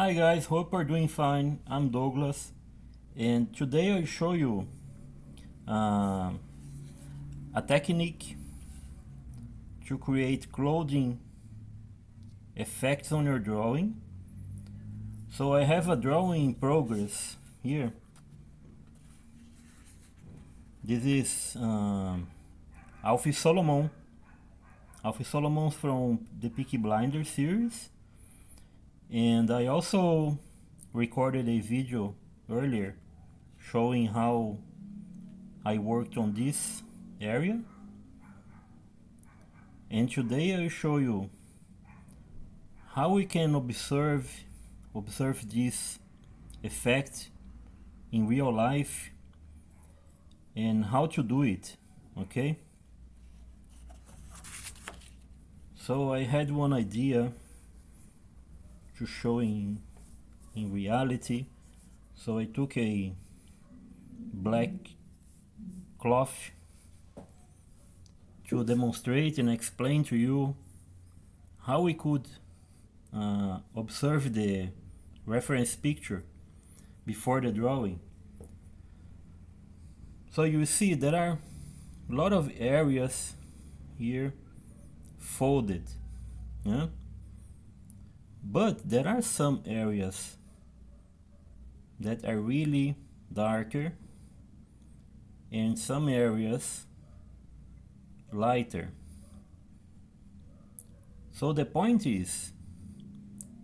Hi guys, hope you're doing fine. I'm Douglas, and today I'll show you uh, a technique to create clothing effects on your drawing. So I have a drawing in progress here. This is Alfie Solomon. Alfie Solomon from the Peaky Blinders series, and I also recorded a video earlier showing how I worked on this area. And today I'll show you how we can observe this effect in real life and how to do it. Okay, so I had one idea to show in reality, so I took a black cloth to demonstrate and explain to you how we could observe the reference picture before the drawing. So you see there are a lot of areas here folded, yeah? But there are some areas that are really darker and some areas lighter. So the point is,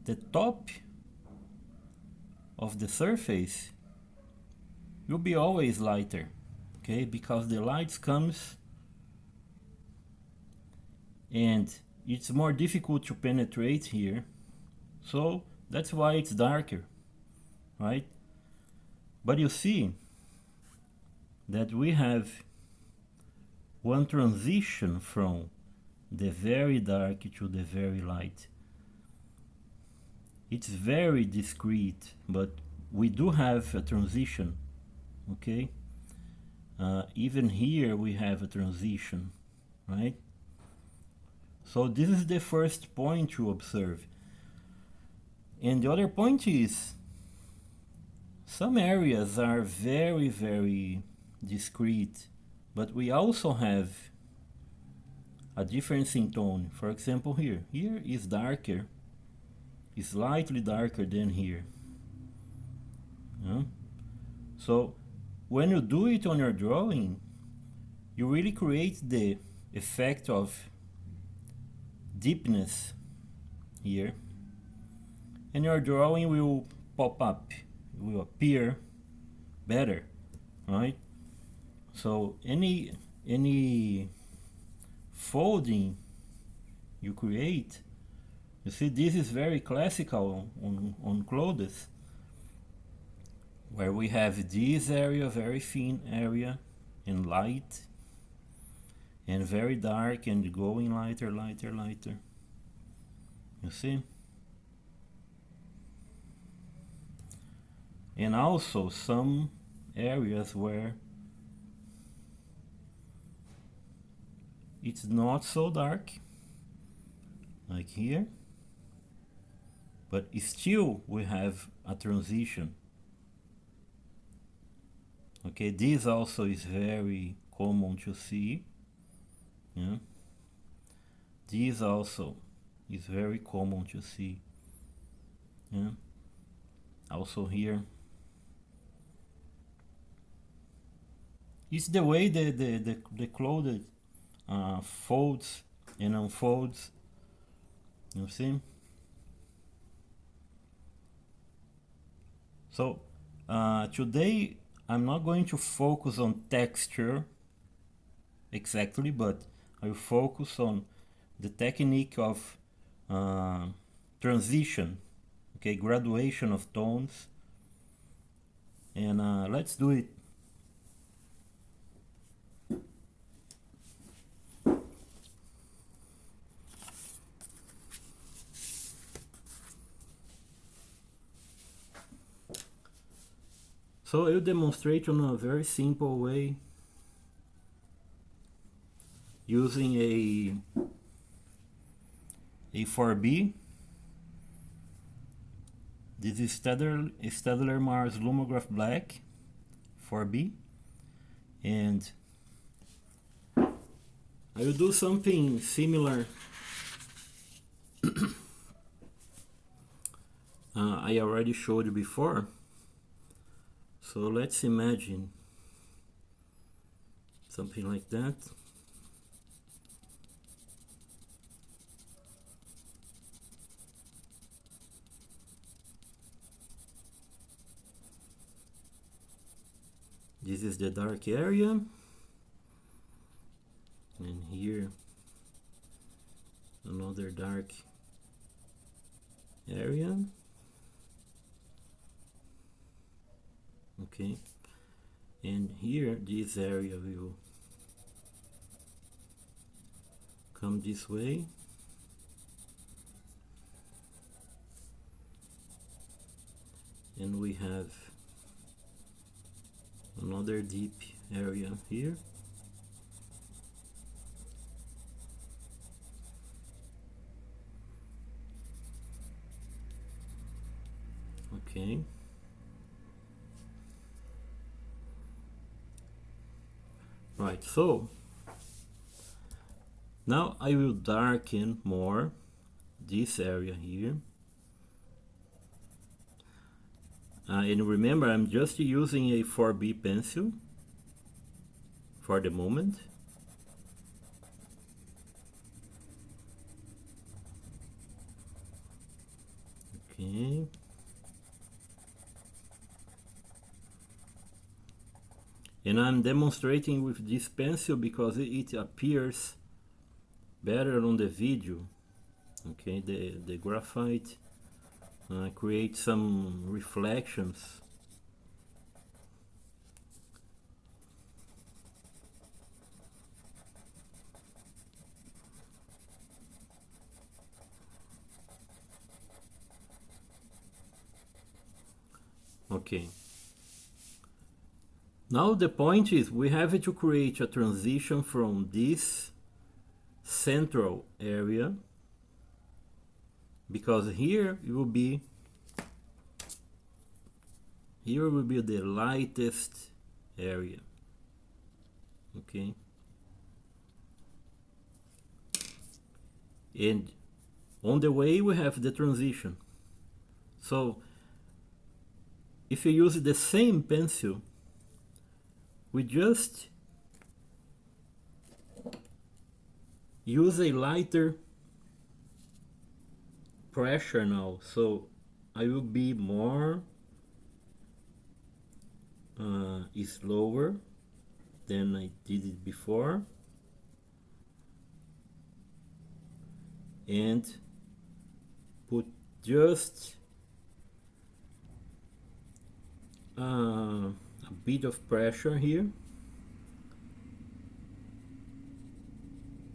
the top of the surface will be always lighter, okay? Because the light comes and it's more difficult to penetrate here, so that's why it's darker, right? But you see that we have one transition from the very dark to the very light. It's very discreet, but we do have a transition, okay? Even here we have a transition, right? So this is the first point to observe. And the other point is, some areas are very, very discreet, but we also have a difference in tone. For example, here is darker, is slightly darker than here. Yeah? So when you do it on your drawing, you really create the effect of deepness here, and your drawing will pop up, will appear better, right? So any folding you create, you see this is very classical on clothes, where we have this area, very thin area and light, and very dark and going lighter, lighter, lighter. You see? And also some areas where it's not so dark, like here, but still we have a transition. Okay, this also is very common to see. Yeah, this also is very common to see. Yeah, also here. It's the way the clothes folds and unfolds. You see? So today I'm not going to focus on texture exactly, but I will focus on the technique of transition, okay, graduation of tones, and let's do it. So I'll demonstrate on a very simple way using a 4B. This is Staedtler Mars Lumograph Black 4B, and I will do something similar. I already showed you before, so let's imagine something like that. This is the dark area, and here another dark area. Okay, and here this area will come this way, and we have another deep area here. Okay. Right, so now I will darken more this area here. And remember, I'm just using a 4B pencil for the moment. Okay. And I'm demonstrating with this pencil because it appears better on the video. Okay, the graphite creates some reflections. Okay. Now the point is we have to create a transition from this central area, because here will be the lightest area. Okay, and on the way we have the transition. So if you use the same pencil, we just use a lighter pressure now, so I will be more slower than I did it before, and put just a bit of pressure here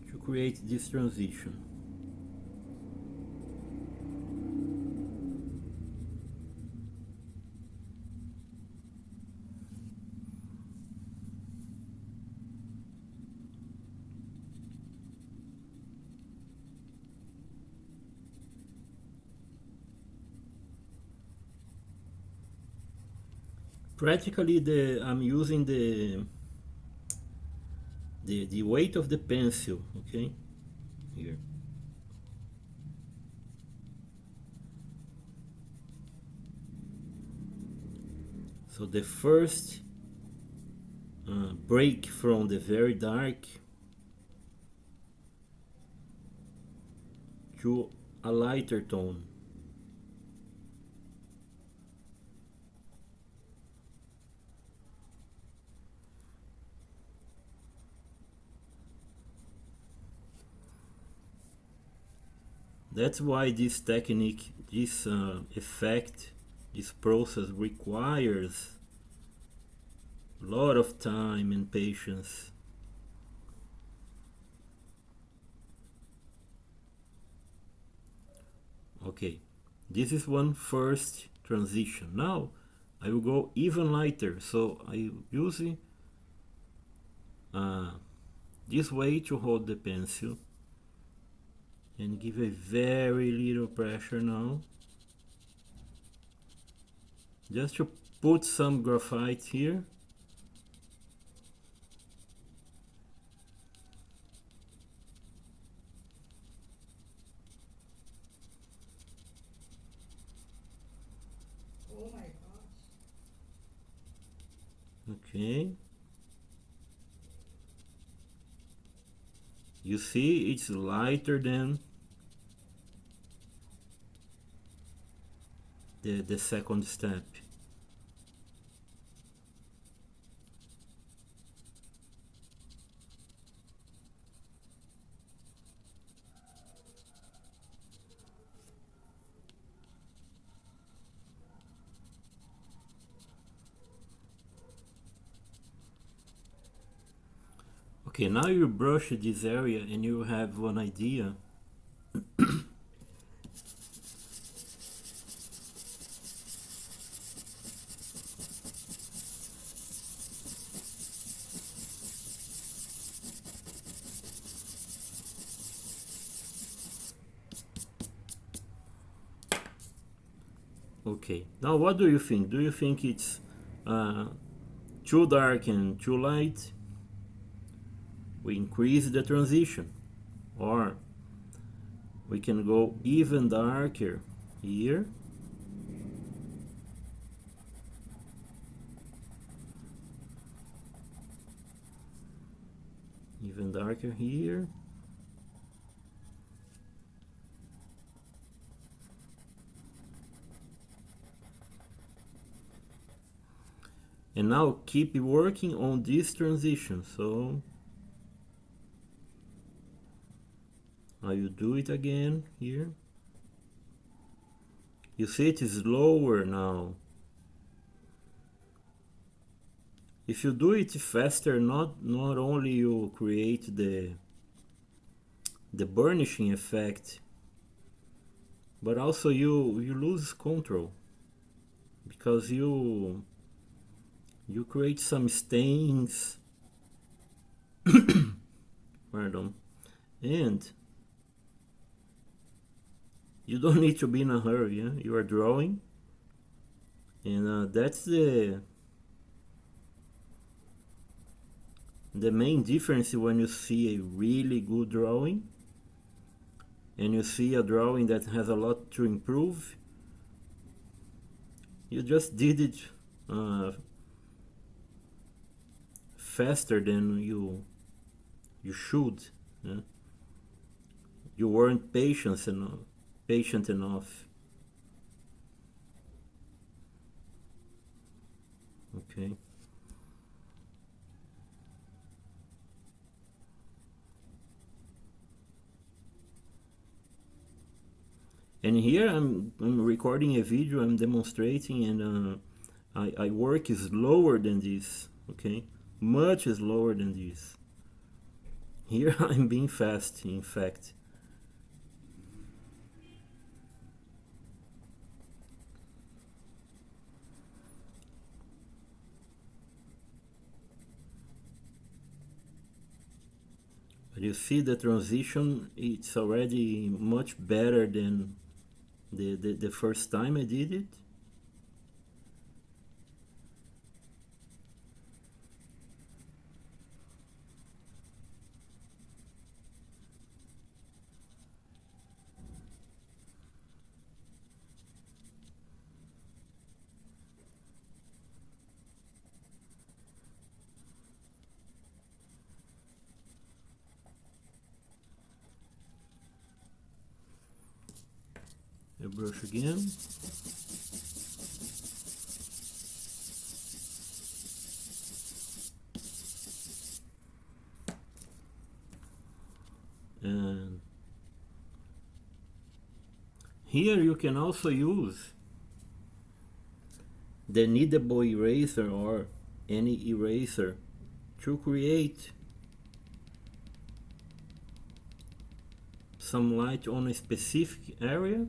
to create this transition. Practically I'm using the weight of the pencil, okay, here. So the first break from the very dark to a lighter tone. That's why this technique, this effect, this process requires a lot of time and patience. Okay, this is one first transition. Now I will go even lighter, so I use this way to hold the pencil and give a very little pressure now. just to put some graphite here. Oh my gosh. Okay. You see, it's lighter than the second step. Okay, now you brush this area and you have one idea. Okay, now what do you think? Do you think it's too dark and too light? We increase the transition, or we can go even darker here. Even darker here. And now keep working on this transition. So I will do it again here. You see it is lower now. If you do it faster, not only you create the burnishing effect, but also you lose control, because you create some stains. Pardon. And you don't need to be in a hurry. Yeah? You are drawing, and that's the main difference when you see a really good drawing and you see a drawing that has a lot to improve. You just did it faster than you should. Yeah? You weren't patient enough. Okay. And here I'm recording a video, I'm demonstrating, and I work slower than this, okay? Much slower than this. Here I'm being fast, in fact. But you see the transition, it's already much better than the first time I did it. I brush again. And here you can also use the kneadable eraser or any eraser to create some light on a specific area,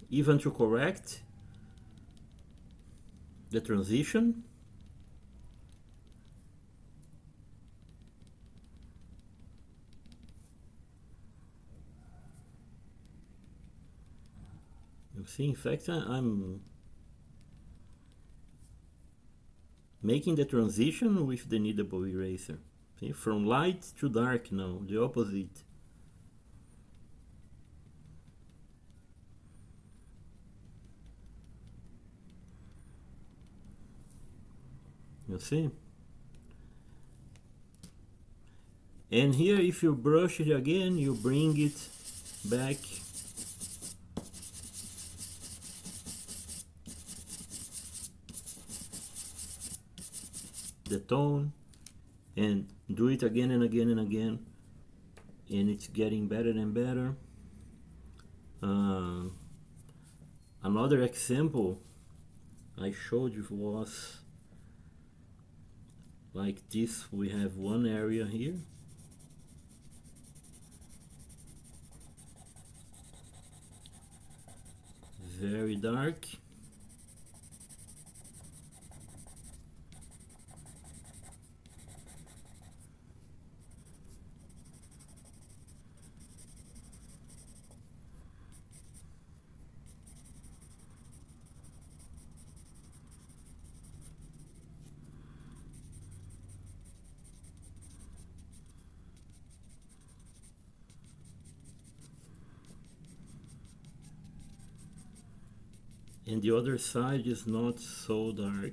even to correct the transition. See, in fact, I'm making the transition with the kneadable eraser. See, from light to dark now, the opposite. You see? And here, if you brush it again, you bring it back. The tone, and do it again and again and again, and it's getting better and better. Another example I showed you was like this. We have one area here, very dark, and the other side is not so dark.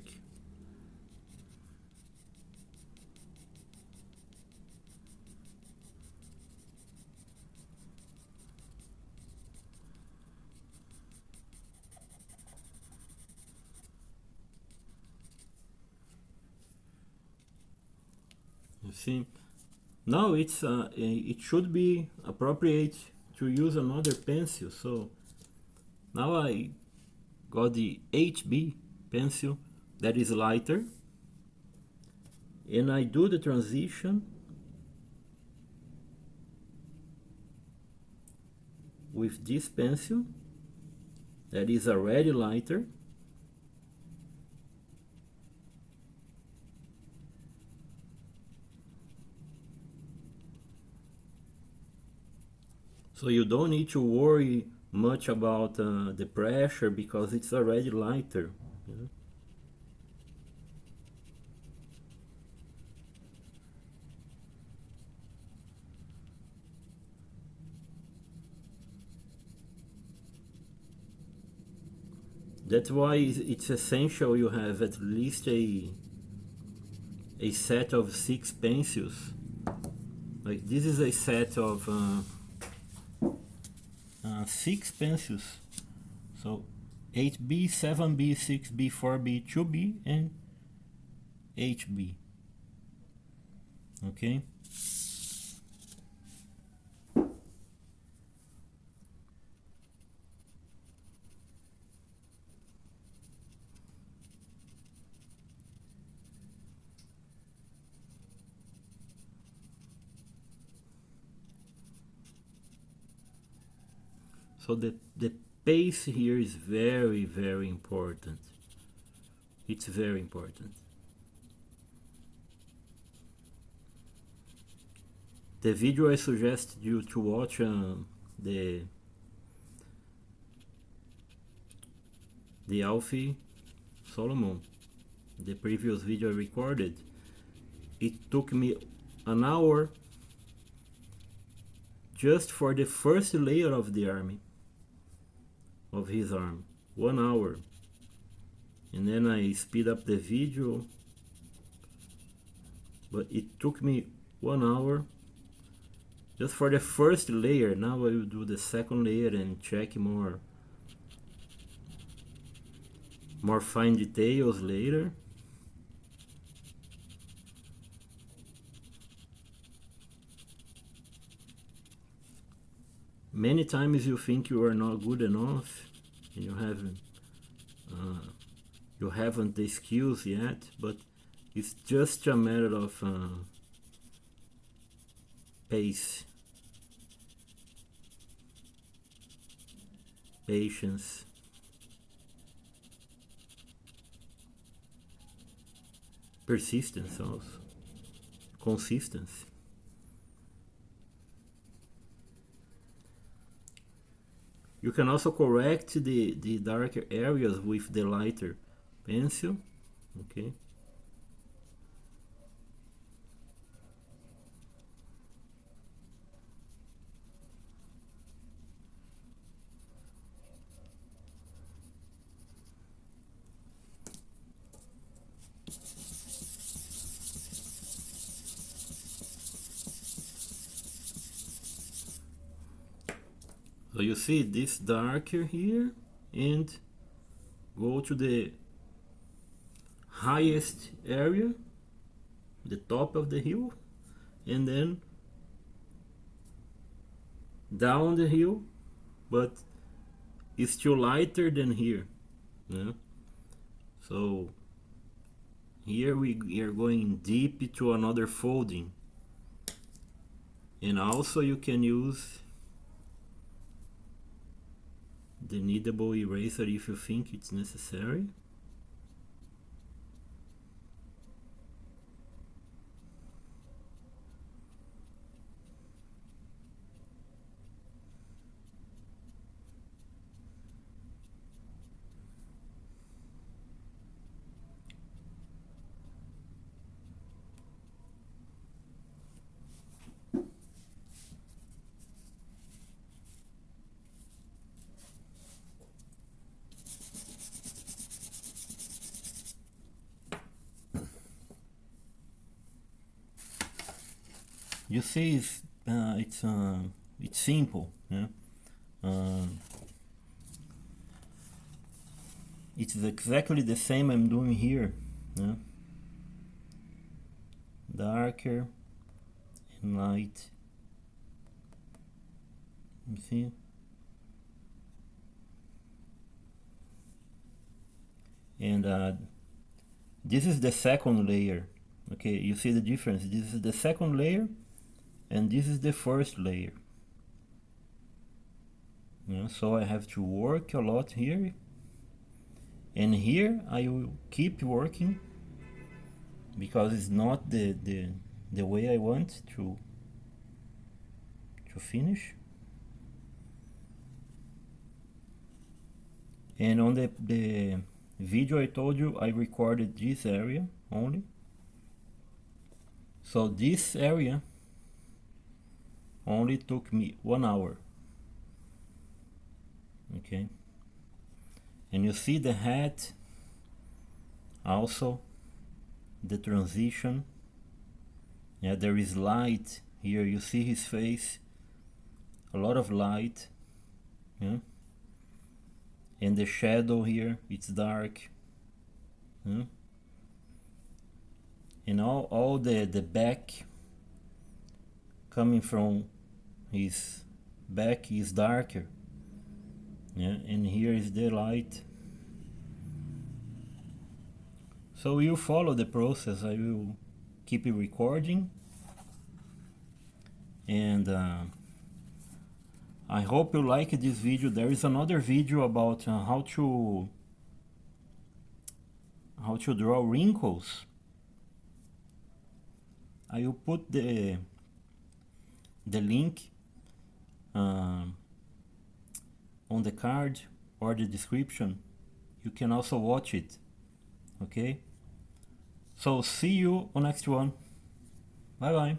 You see, now it should be appropriate to use another pencil. So now I got the HB pencil that is lighter, and I do the transition with this pencil that is already lighter. So you don't need to worry much about the pressure because it's already lighter. You know? That's why it's essential you have at least a set of 6 pencils. Like this is a set of 6 pencils. So 8B, 7B, 6B, 4B, 2B, and HB. Okay. So the pace here is very, very important. It's very important. The video I suggest you to watch the Alfie Solomon, the previous video I recorded. It took me an hour just for the first layer of the army, of his arm. 1 hour. And then I speed up the video, but it took me 1 hour just for the first layer. Now I will do the second layer and check more fine details later. Many times you think you are not good enough and you haven't the skills yet, but it's just a matter of pace, patience, persistence also, consistency. You can also correct the darker areas with the lighter pencil. Okay. So you see this darker here, and go to the highest area, the top of the hill, and then down the hill, but it's still lighter than here. Yeah? So here we are going deep to another folding, and also you can use the kneadable eraser if you think it's necessary. You see, it's simple. Yeah? It's exactly the same I'm doing here. Yeah? Darker and light. You see? And this is the second layer. Okay, you see the difference? This is the second layer, and this is the first layer. Yeah, so I have to work a lot here, and here I will keep working because it's not the way I want to finish. And on the video I told you, I recorded this area only. So this area only took me 1 hour. Okay. And you see the hat, also the transition. Yeah, there is light here. You see his face, a lot of light. Yeah. And the shadow here, it's dark. Yeah. And all the back coming from his back is darker. Yeah, and here is the light. So you follow the process. I will keep it recording, and I hope you like this video. There is another video about how to draw wrinkles. I will put the link on the card or the description. You can also watch it. Okay, so see you on next one. Bye bye.